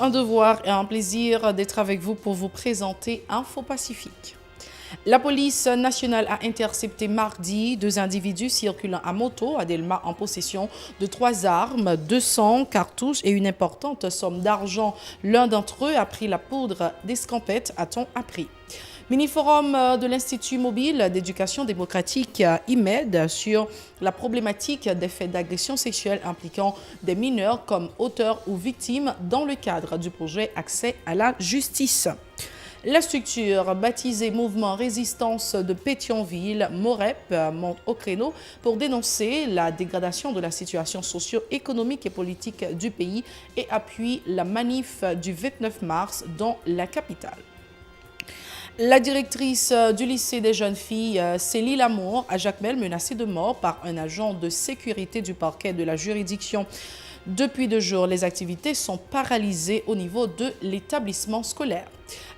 un devoir et un plaisir d'être avec vous pour vous présenter Info Pacifique. La police nationale a intercepté mardi 2 individus circulant à moto à Delma en possession de 3 armes, 200 cartouches et une importante somme d'argent. L'un d'entre eux a pris la poudre d'escampette, a-t-on appris. Mini-forum de l'Institut mobile d'éducation démocratique IMED sur la problématique des faits d'agression sexuelle impliquant des mineurs comme auteurs ou victimes dans le cadre du projet Accès à la justice. La structure baptisée Mouvement Résistance de Pétionville, MOREP, monte au créneau pour dénoncer la dégradation de la situation socio-économique et politique du pays et appuie la manif du 29 mars dans la capitale. La directrice du lycée des jeunes filles, Célie Lamour, à Jacmel, menacée de mort par un agent de sécurité du parquet de la juridiction. Depuis 2 jours, les activités sont paralysées au niveau de l'établissement scolaire.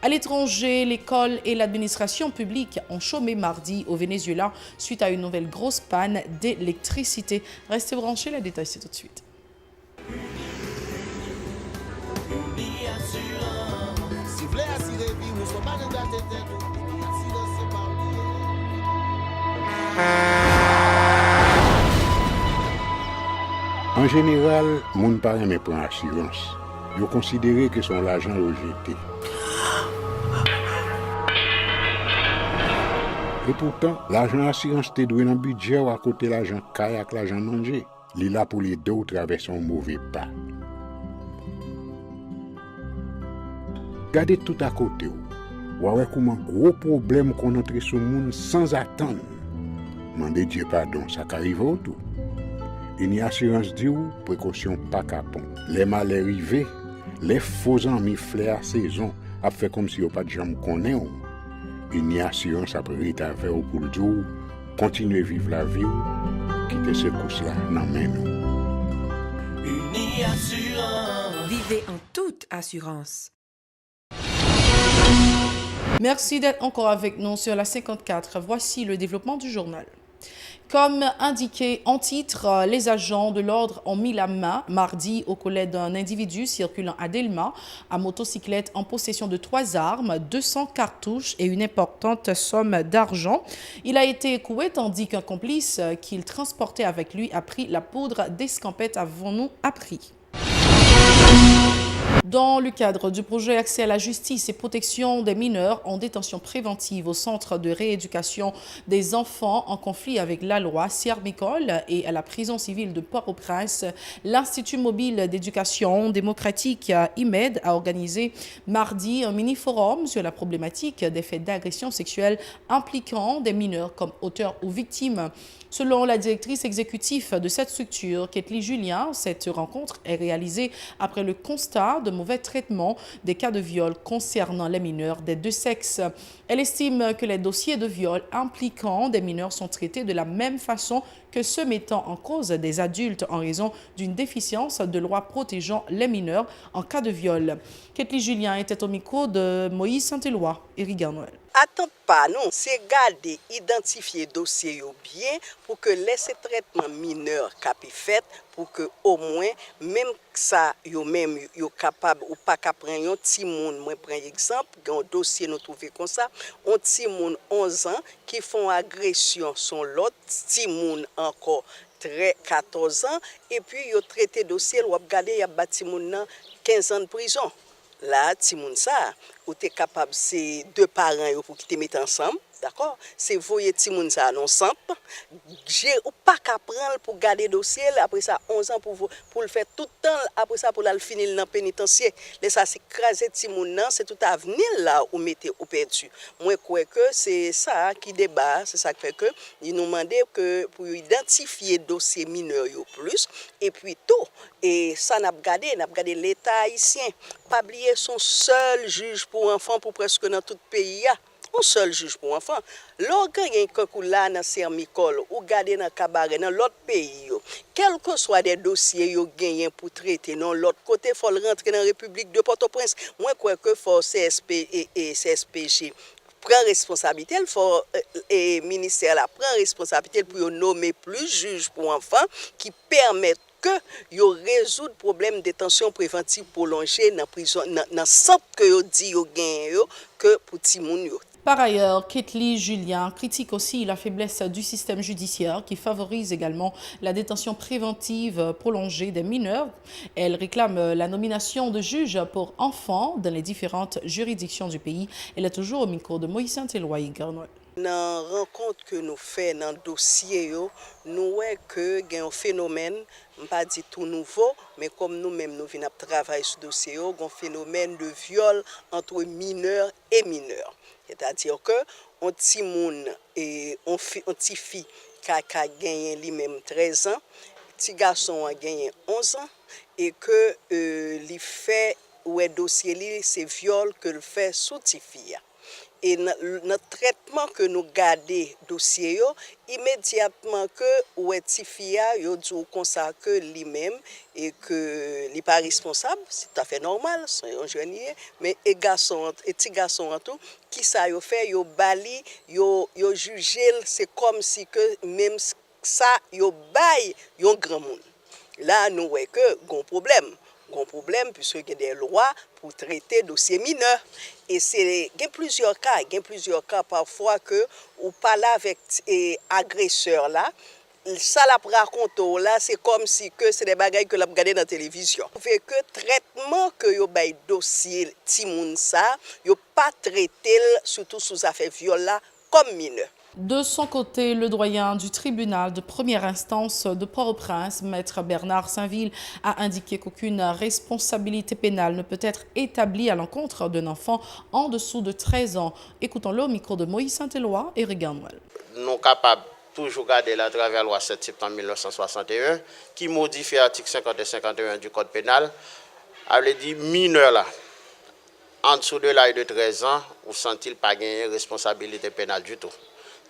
À l'étranger, l'école et l'administration publique ont chômé mardi au Venezuela suite à une nouvelle grosse panne d'électricité. Restez branchés, les détails c'est tout de suite. En général, moun pa reme pran assurance. Yo considéré que son l'argent rejeté. Et pourtant, l'argent assurance te doué dans budget ou à côté l'argent caille avec l'argent manger. Li là pour les deux traverser un mauvais pas. Gardez tout à côté ou. Ouais comment gros problème qu'on entre sur monde sans attendre. Mandez Dieu pardon, ça qu'arrive au tout. Une assurance dit ou précaution pas capon. Les malheurs arrivés, les faux amis flair saison a fait comme si on pas de jambe connaît ou. Une assurance après rétaver au pour le jour, continuer vivre la vie ou quitter ce course là dans main nous. Une assurance. Vivez en toute assurance. Merci d'être encore avec nous sur la 54. Voici le développement du journal. Comme indiqué en titre, les agents de l'ordre ont mis la main mardi au collet d'un individu circulant à Delma à motocyclette en possession de 3 armes, 200 cartouches et une importante somme d'argent. Il a été écoué tandis qu'un complice qu'il transportait avec lui a pris la poudre d'escampette, avons-nous appris. Dans le cadre du projet Accès à la justice et protection des mineurs en détention préventive au centre de rééducation des enfants en conflit avec la loi Sierre-Micole et à la prison civile de Port-au-Prince, l'Institut mobile d'éducation démocratique IMED a organisé mardi un mini-forum sur la problématique des faits d'agression sexuelle impliquant des mineurs comme auteurs ou victimes. Selon la directrice exécutive de cette structure, Kathleen Julien, cette rencontre est réalisée après le constat de mauvais traitement des cas de viol concernant les mineurs des deux sexes. Elle estime que les dossiers de viol impliquant des mineurs sont traités de la même façon que ceux mettant en cause des adultes en raison d'une déficience de loi protégeant les mineurs en cas de viol. Kathleen Julien était au micro de Moïse Saint-Éloi et Rigard Noël. Attends pas, non, c'est garder, identifier dossier bien pour que laisser traitement mineur capi fait pour que au moins même ça yo même yo capable ou pas capable un petit monde moi prends exemple un dossier nous trouver comme ça un petit monde 11 ans qui font agression son l'autre petit monde encore 14 ans et puis yo traité dossier ou regarder y a bâti monde 15 ans de prison. Là, ti moun ça, ou t'es capable c'est 2 parents pour qui te mettent ensemble, d'accord? C'est voyer ti moun ça non simple. J'ai ou pas qu'à prendre pour garder dossier après ça 11 ans pour le faire tout le temps après ça pour la finir dans pénitencier. Là ça c'est craser ti moun nan, c'est tout avenir là ou mettez au perdu. Moi crois que c'est ça qui débat, c'est ça qui fait que il nous demandait que pour identifier dossier mineur yo plus et puis tout et ça n'a regardé l'état haïtien pas oublier son seul juge pour enfants pour presque dans tout pays là. Un seul juge pour enfants. Lorsqu'il y a un concours là dans Sierre-Micole ou garder dans cabaret dans l'autre pays, quel que soit des dossiers yo gagné pour traiter dans l'autre côté, faut rentrer dans la République de Port-au-Prince. Moi crois que faut CSP et CSPG prend responsabilité, il faut et ministère là prend responsabilité pour nommer plus juges pour enfants qui permettent que yo résoudre problème détention préventive prolongée dans prison dans centre que yo dit yo gen yo que pour ti moun yo. Par ailleurs, Ketli Julien critique aussi la faiblesse du système judiciaire qui favorise également la détention préventive prolongée des mineurs. Elle réclame la nomination de juges pour enfants dans les différentes juridictions du pays. Elle est toujours au micro de Moïse Saint-Éloi. Dans la rencontre que nous faisons dans le dossier, nous voyons que il y a un phénomène, pas dit tout nouveau, mais comme nous-mêmes nous venons travailler sur ce dossier, il y a un phénomène de viol entre mineurs et mineurs. C'est-à-dire que on petit moun et on petit fille qui a gagné lui-même 13 ans, petit garçon a gagné 11 ans et que li fait ou dossier c'est viol que le fait sous petit fille. Et notre traitement que nous gardons dossier immédiatement que ou est fia yo dit comme ça que lui-même et que il pas responsable, c'est tout à fait normal, c'est un jeune mais et garçon et petit garçon en tout qui ça yo fait yo bali yo juger c'est comme si que même ça yo bail yon grand monde. Là nous voyons que gon problème puisque il y a des lois pour traiter dossiers mineurs et c'est il y a plusieurs cas parfois que ou parler avec agresseur là ça la raconte là c'est comme si que c'est des bagages que l'a regardé dans la télévision. Fait que traitement que yo bay dossier ti moun ça yo pas traiter surtout sous affaire viol là comme mineur. De son côté, le doyen du tribunal de première instance de Port-au-Prince, maître Bernard Saint-Ville, a indiqué qu'aucune responsabilité pénale ne peut être établie à l'encontre d'un enfant en dessous de 13 ans. Écoutons-le au micro de Moïse Saint-Éloi et Regan Noël. Nous sommes capables toujours garder la travers la loi 7 septembre 1961 qui modifie l'article 50 et 51 du Code pénal. Elle dit mineur là, en dessous de l'âge de 13 ans, ou sont-ils pas gagner responsabilité pénale du tout.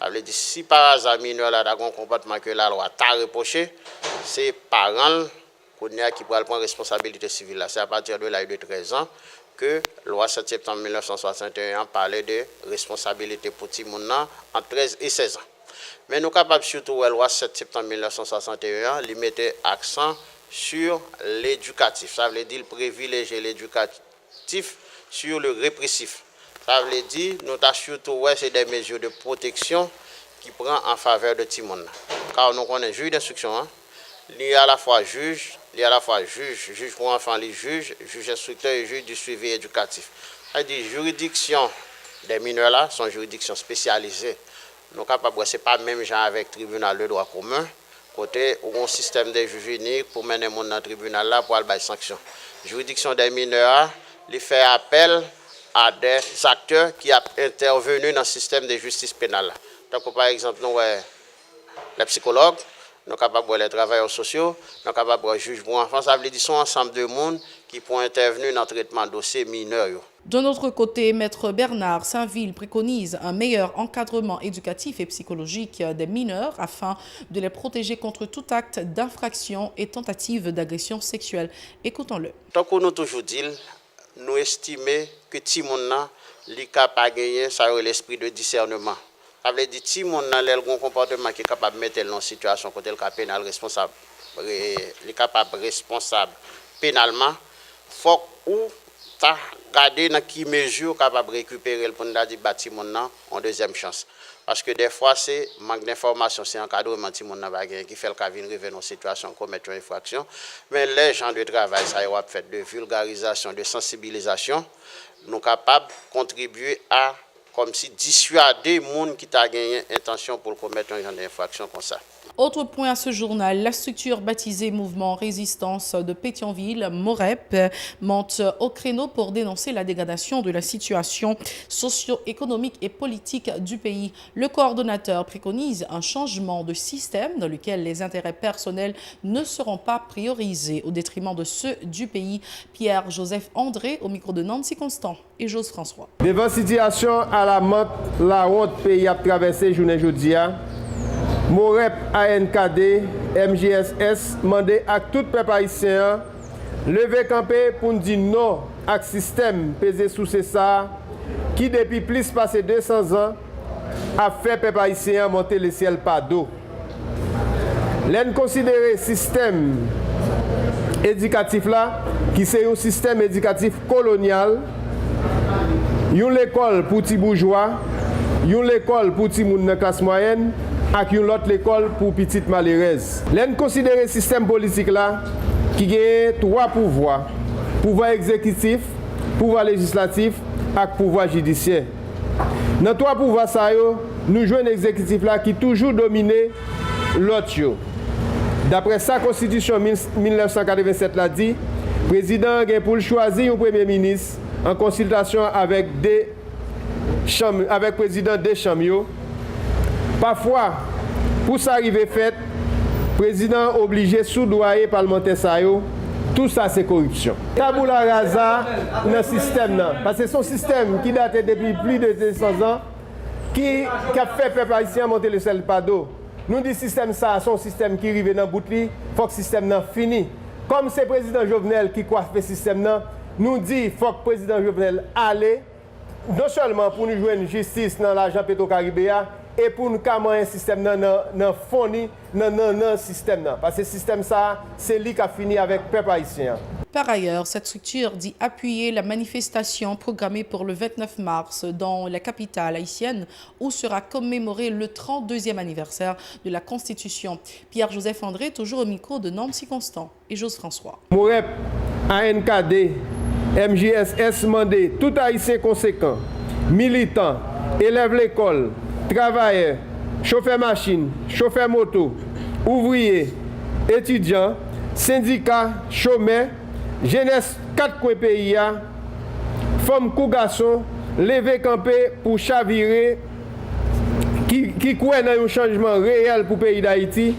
Ça veut dire si par hasard mineur là dans un comportement que la loi t'a reproché, c'est parents qui pourra prendre responsabilité civile là. C'est à partir de l'âge de 13 ans que la loi 7 septembre 1961 parlait de responsabilité pour tout le monde entre 13 et 16 ans. Mais nous sommes capables surtout la loi 7 septembre 1961 lui mettait accent sur l'éducatif. Ça veut dire privilégier l'éducatif sur le répressif. Ça veut dire nous avons surtout c'est des mesures de protection qui prend en faveur de tout le monde. Car nous connaissons juge d'instruction, il y a à la fois juge, juge pour enfants, les juge instructeur et juge du suivi éducatif. C'est-à-dire juridiction des mineurs là sont juridictions spécialisées. Nous sommes capables, ce n'est pas même genre avec le tribunal de droit commun, côté où un système de juges uniques pour mener mon dans le tribunal là pour aller sanction. Juridiction des mineurs, il fait appel à des acteurs qui ont intervenu dans le système de justice pénale. Donc, par exemple, nous, les psychologues, nous sommes capables les travailleurs sociaux, nous sommes capables les juges pour enfants. Ça veut dire sont ensemble de monde qui pourront intervenir dans le traitement de dossiers mineurs. De notre côté, maître Bernard Saint-Ville préconise un meilleur encadrement éducatif et psychologique des mineurs afin de les protéger contre tout acte d'infraction et tentative d'agression sexuelle. Écoutons-le. Tant qu'on nous toujours dit, nous estimons que tout le monde est capable de gagner l'esprit de discernement. Ça veut dire que tout le monde a un comportement qui est capable de mettre dans une situation côté le cas pénal responsable. Il est capable responsable pénalement. Il faut regarder dans quelle mesure capable de récupérer le point de bâtiment en deuxième chance. Parce que des fois, c'est manque d'information, c'est encadrement qui fait le cas de revenir dans une situation, commettre une infraction. Mais les gens de travail, ça a fait de vulgarisation, de sensibilisation, nous sommes capables de contribuer à comme si dissuader les gens qui ont gagné intention pour commettre une genre d'infraction comme ça. Autre point à ce journal, la structure baptisée Mouvement Résistance de Pétionville, MOREP, monte au créneau pour dénoncer la dégradation de la situation socio-économique et politique du pays. Le coordonnateur préconise un changement de système dans lequel les intérêts personnels ne seront pas priorisés au détriment de ceux du pays. Pierre-Joseph André au micro de Nancy Constant et Jose François. Devant situation à la honte pays a traversé journée jeudi. MOREP ANKD, MJSS, demandé à tout peuple haïtien lever campé pour dire non à ce système pesé sous ça qui depuis plus de 200 ans a fait peuple haïtien monter le ciel par dos. L'en considérer système éducatif là, qui c'est un système éducatif colonial, une école pour les bourgeois, une école pour les gens de classe moyenne, et une autre école pour les petites malheureuses. L'on considère le système politique là, qui a 3 pouvoirs. Pouvoir exécutif, pouvoir législatif et pouvoir judiciaire. Dans 3 pouvoirs, nous jouons un exécutif là qui toujours dominé l'autre. D'après sa constitution 1987 l'a dit, le président a pour choisir un premier ministre en consultation avec le président des chambres. Parfois, pour ça arriver fait, le président obligé sous-doyer parlementaire ça. Tout ça, c'est corruption. Tabula rasa dans le système. Parce que c'est un système qui date depuis plus de 200 ans qui a fait peuple haïtien monter le sel pas d'eau. Nous disons que le système, c'est un système qui arrive dans le bout de il faut que le système fini. Comme c'est le président Jovenel qui coiffe le système, nous disons qu'il faut que le président Jovenel aille, non seulement pour nous jouer une justice dans l'argent Petro-Caribéa, et pour nous comment un système dans fourni dans le système. Parce que le système, c'est lui qui a fini avec le peuple haïtien. Par ailleurs, cette structure dit appuyer la manifestation programmée pour le 29 mars dans la capitale haïtienne où sera commémoré le 32e anniversaire de la Constitution. Pierre-Joseph André, toujours au micro de Nancy Constant et Jose François. MOREP, ANKD, MJSS mandé tout haïtien conséquent, militant, élève l'école, travailleurs, chauffeur machine, chauffeur moto, ouvriers, étudiants, syndicats, chômeurs, jeunesse 4 coins pays, femmes ou garçons, lever camper pour chavirer, qui croient dans un changement réel pour le pays d'Haïti,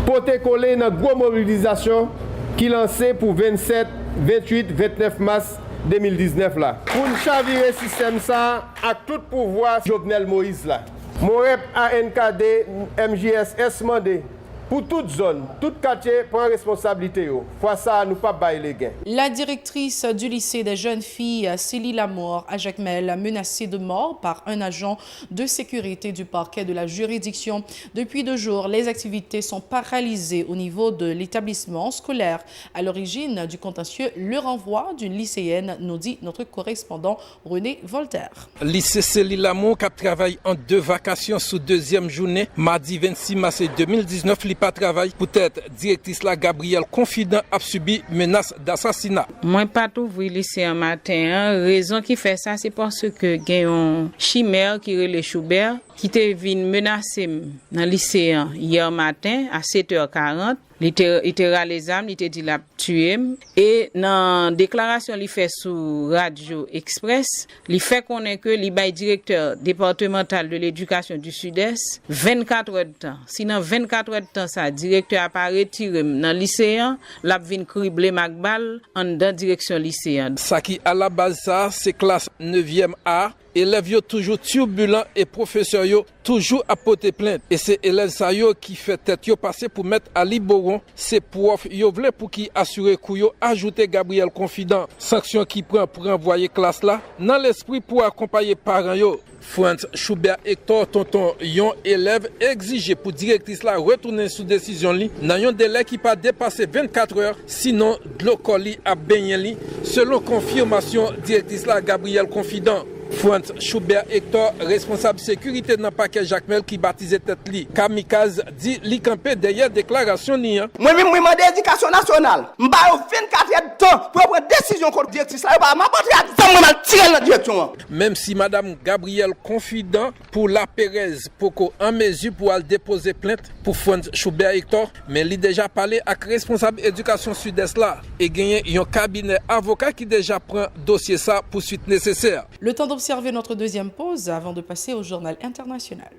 porter coller dans une grosse mobilisation qui est lancée pour 27, 28, 29 mars 2019 là. Pour nous chavirer le système ça, à tout pouvoir Jovenel Moïse là. MOREP, ANKD, MJSS mandé pour toute zone, tout quartier prend responsabilité. Fois ça, nous pas bailler les gains. La directrice du lycée des jeunes filles, Célie Lamour, à Jacmel, menacée de mort par un agent de sécurité du parquet de la juridiction. Depuis 2 jours, les activités sont paralysées au niveau de l'établissement scolaire. À l'origine du contentieux, le renvoi d'une lycéenne, nous dit notre correspondant René Voltaire. Lycée Célie Lamour qui travaille en 2 vacations sous 2e journée, mardi 26 mars 2019, pas travail. Peut-être directrice la Gabrielle Confident a subi menace d'assassinat. Moi pas ouvrir lycée un matin. Raison qui fait ça c'est parce que il y a un chimère qui relève Schubert qui était venu menacer dans lycée hier matin à 7h40. Il était les âmes, il était dit la tuer et dans déclaration il fait sur Radio Express, il fait connaître que il bail directeur départemental de l'éducation du Sud-Est 24 heures de temps. Sinon 24 heures de temps ça directeur a pas retiré dans lycéen, l'a vinn cribler Macbal en dans direction lycéen. Ça qui à la base ça c'est classe 9e A. Élèves yo toujours turbulents et professeurs yo toujours à porter plainte. Et c'est élèves ça yo qui fait tête yo passer pour mettre à Liboron. C'est prof yo vle pour qui assurer kou yo ajouter Gabriel Confident. Sanction qui prend pour envoyer classe là dans l'esprit pour accompagner parents yo. Franz Schubert Hector tonton yon élève exigé pour directrice là retourner sous décision li dans un délai qui pas dépasser 24 heures sinon de l'ocoli a baigné li selon confirmation directrice là Gabriel Confident. Franz Schubert Hector, responsable sécurité dans le paquet Jacmel qui baptisé tête li. Kamikaze dit li campé derrière déclaration ni. Moi-même, je demande l'éducation nationale. Je vais 24 heures de temps pour prendre décision contre la directrice. Je vais tirer la direction. Même si Madame Gabrielle Confident pour la Pérez, pour en mesure pour aller déposer plainte pour Franz Schubert Hector, mais il déjà parlé avec responsable éducation sud-est là et gagné un cabinet avocat qui déjà prend dossier ça pour suite nécessaire. Le temps d'observer notre deuxième pause avant de passer au journal international.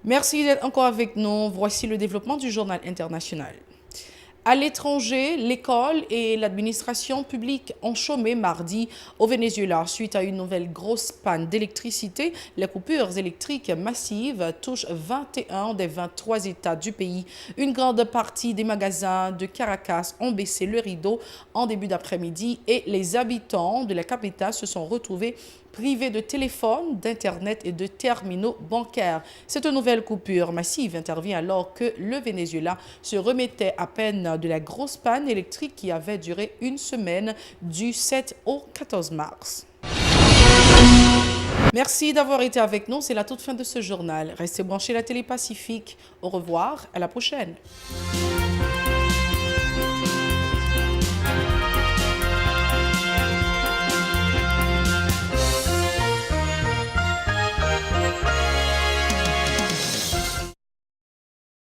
Merci d'être encore avec nous. Voici le développement du journal international. À l'étranger, l'école et l'administration publique ont chômé mardi au Venezuela suite à une nouvelle grosse panne d'électricité. Les coupures électriques massives touchent 21 des 23 États du pays. Une grande partie des magasins de Caracas ont baissé le rideau en début d'après-midi et les habitants de la capitale se sont retrouvés privés de téléphone, d'Internet et de terminaux bancaires. Cette nouvelle coupure massive intervient alors que le Venezuela se remettait à peine de la grosse panne électrique qui avait duré une semaine du 7 au 14 mars. Merci d'avoir été avec nous. C'est la toute fin de ce journal. Restez branchés à la télé Pacifique. Au revoir. À la prochaine.